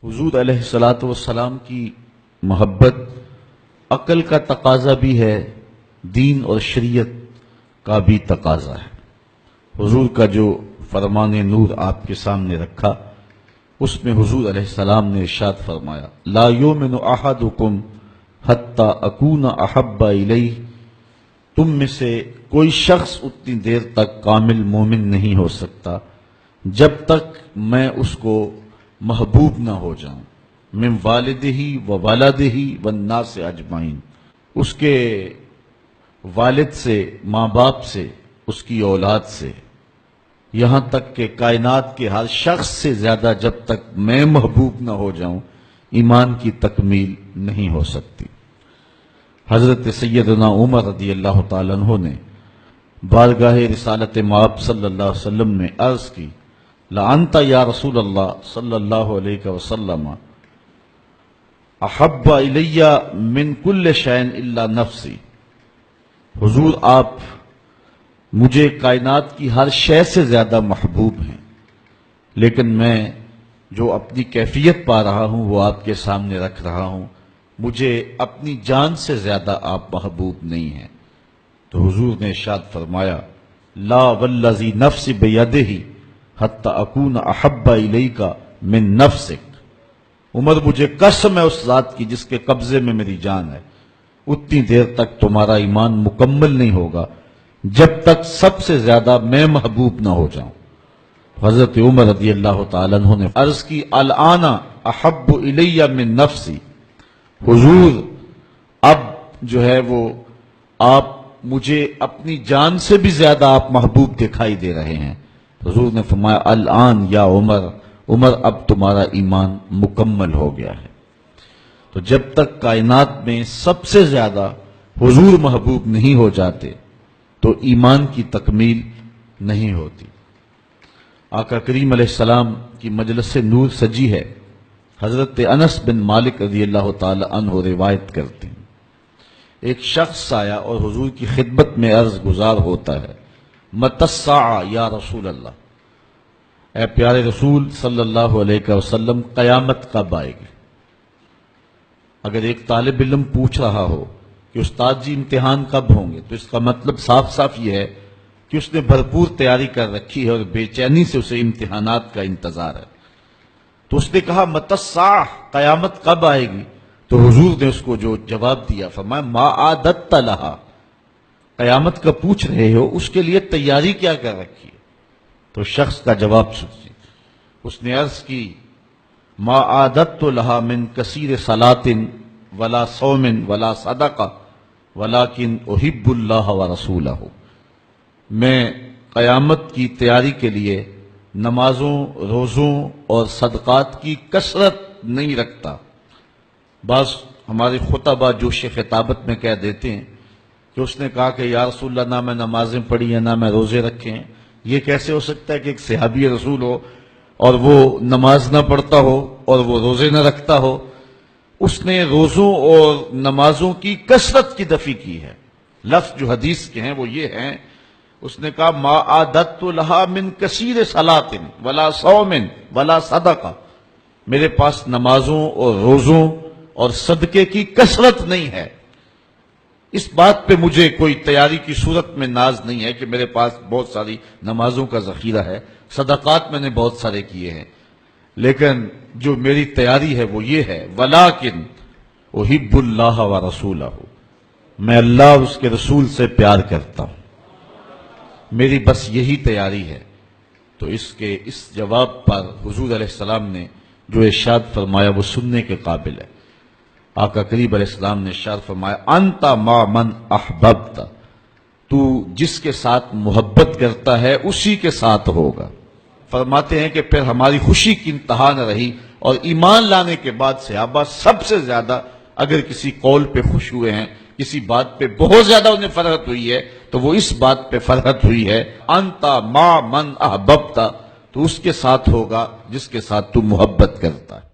حضور علیہ الصلوۃ والسلام کی محبت عقل کا تقاضا بھی ہے، دین اور شریعت کا بھی تقاضا ہے۔ حضور کا جو فرمان نور آپ کے سامنے رکھا، اس میں حضور علیہ السلام نے ارشاد فرمایا، لا یؤمن احدکم حتی اکون احب الیہ، تم میں سے کوئی شخص اتنی دیر تک کامل مومن نہیں ہو سکتا جب تک میں اس کو محبوب نہ ہو جاؤں، من والدہ و والدہ والناس اجمعین، اس کے والد سے، ماں باپ سے، اس کی اولاد سے، یہاں تک کہ کائنات کے ہر شخص سے زیادہ جب تک میں محبوب نہ ہو جاؤں، ایمان کی تکمیل نہیں ہو سکتی۔ حضرت سیدنا عمر رضی اللہ تعالیٰ عنہ نے بارگاہ رسالت مآب صلی اللہ علیہ وسلم میں عرض کی، لَأَنْتَ یا رسول اللہ صلی اللہ علیہ وسلم احب الیہ من کل شیء الا نفسی، حضور آپ مجھے کائنات کی ہر شے سے زیادہ محبوب ہیں، لیکن میں جو اپنی کیفیت پا رہا ہوں وہ آپ کے سامنے رکھ رہا ہوں، مجھے اپنی جان سے زیادہ آپ محبوب نہیں ہیں۔ تو حضور نے ارشاد فرمایا، لا والذی نفس بیدہ حتی اکون احب الیک من نفسک، عمر مجھے قسم ہے اس ذات کی جس کے قبضے میں میری جان ہے، اتنی دیر تک تمہارا ایمان مکمل نہیں ہوگا جب تک سب سے زیادہ میں محبوب نہ ہو جاؤں۔ حضرت عمر رضی اللہ تعالیٰ عنہ نے عرض کی، الآن احب الی من نفسی، حضور اب جو ہے وہ آپ مجھے اپنی جان سے بھی زیادہ آپ محبوب دکھائی دے رہے ہیں۔ حضور نے فرمایا، الآن یا عمر، عمر اب تمہارا ایمان مکمل ہو گیا ہے۔ تو جب تک کائنات میں سب سے زیادہ حضور محبوب نہیں ہو جاتے تو ایمان کی تکمیل نہیں ہوتی۔ آقا کریم علیہ السلام کی مجلس نور سجی ہے۔ حضرت انس بن مالک رضی اللہ تعالی عنہ روایت کرتے ہیں، ایک شخص آیا اور حضور کی خدمت میں عرض گزار ہوتا ہے، متی الساعہ یا رسول اللہ، اے پیارے رسول صلی اللہ علیہ وسلم، قیامت کب آئے گی؟ اگر ایک طالب علم پوچھ رہا ہو کہ استاد جی امتحان کب ہوں گے، تو اس کا مطلب صاف صاف یہ ہے کہ اس نے بھرپور تیاری کر رکھی ہے اور بے چینی سے اسے امتحانات کا انتظار ہے۔ تو اس نے کہا، متی الساعہ، قیامت کب آئے گی؟ تو حضور نے اس کو جو جواب دیا، فرمایا، ما اعددت لہا، قیامت کا پوچھ رہے ہو، اس کے لیے تیاری کیا کر رکھی ہے؟ تو شخص کا جواب سنیے، اس نے عرض کی، ما اعددت لہا من کثیر صلاۃ ولا صوم ولا صدقہ ولکن احب اللہ ورسولہ، میں قیامت کی تیاری کے لیے نمازوں، روزوں اور صدقات کی کثرت نہیں رکھتا۔ بعض ہمارے خطبہ جوش خطابت میں کہہ دیتے ہیں کہ اس نے کہا کہ یا رسول اللہ، نہ میں نمازیں پڑھی ہیں نہ میں روزے رکھے ہیں۔ یہ کیسے ہو سکتا ہے کہ ایک صحابی رسول ہو اور وہ نماز نہ پڑھتا ہو اور وہ روزے نہ رکھتا ہو؟ اس نے روزوں اور نمازوں کی کثرت کی نفی کی ہے۔ لفظ جو حدیث کے ہیں وہ یہ ہیں، اس نے کہا، ما اعددت لہا من کثیر صلاۃ ولا صوم ولا صدقہ، میرے پاس نمازوں اور روزوں اور صدقے کی کثرت نہیں ہے۔ اس بات پہ مجھے کوئی تیاری کی صورت میں ناز نہیں ہے کہ میرے پاس بہت ساری نمازوں کا ذخیرہ ہے، صدقات میں نے بہت سارے کیے ہیں، لیکن جو میری تیاری ہے وہ یہ ہے، ولیکن احب اللہ ورسولہ، میں اللہ اور اس کے رسول سے پیار کرتا ہوں، میری بس یہی تیاری ہے۔ تو اس جواب پر حضور علیہ السلام نے جو ارشاد فرمایا وہ سننے کے قابل ہے۔ آقا کریم علیہ السلام نے ارشاد فرمایا، انت مع من احببت، تو جس کے ساتھ محبت کرتا ہے اسی کے ساتھ ہوگا۔ فرماتے ہیں کہ پھر ہماری خوشی کی انتہا نہ رہی، اور ایمان لانے کے بعد صحابہ سب سے زیادہ اگر کسی قول پہ خوش ہوئے ہیں، کسی بات پہ بہت زیادہ انہیں فرحت ہوئی ہے، تو وہ اس بات پہ فرحت ہوئی ہے، انت مع من احببت، تو اس کے ساتھ ہوگا جس کے ساتھ تو محبت کرتا ہے۔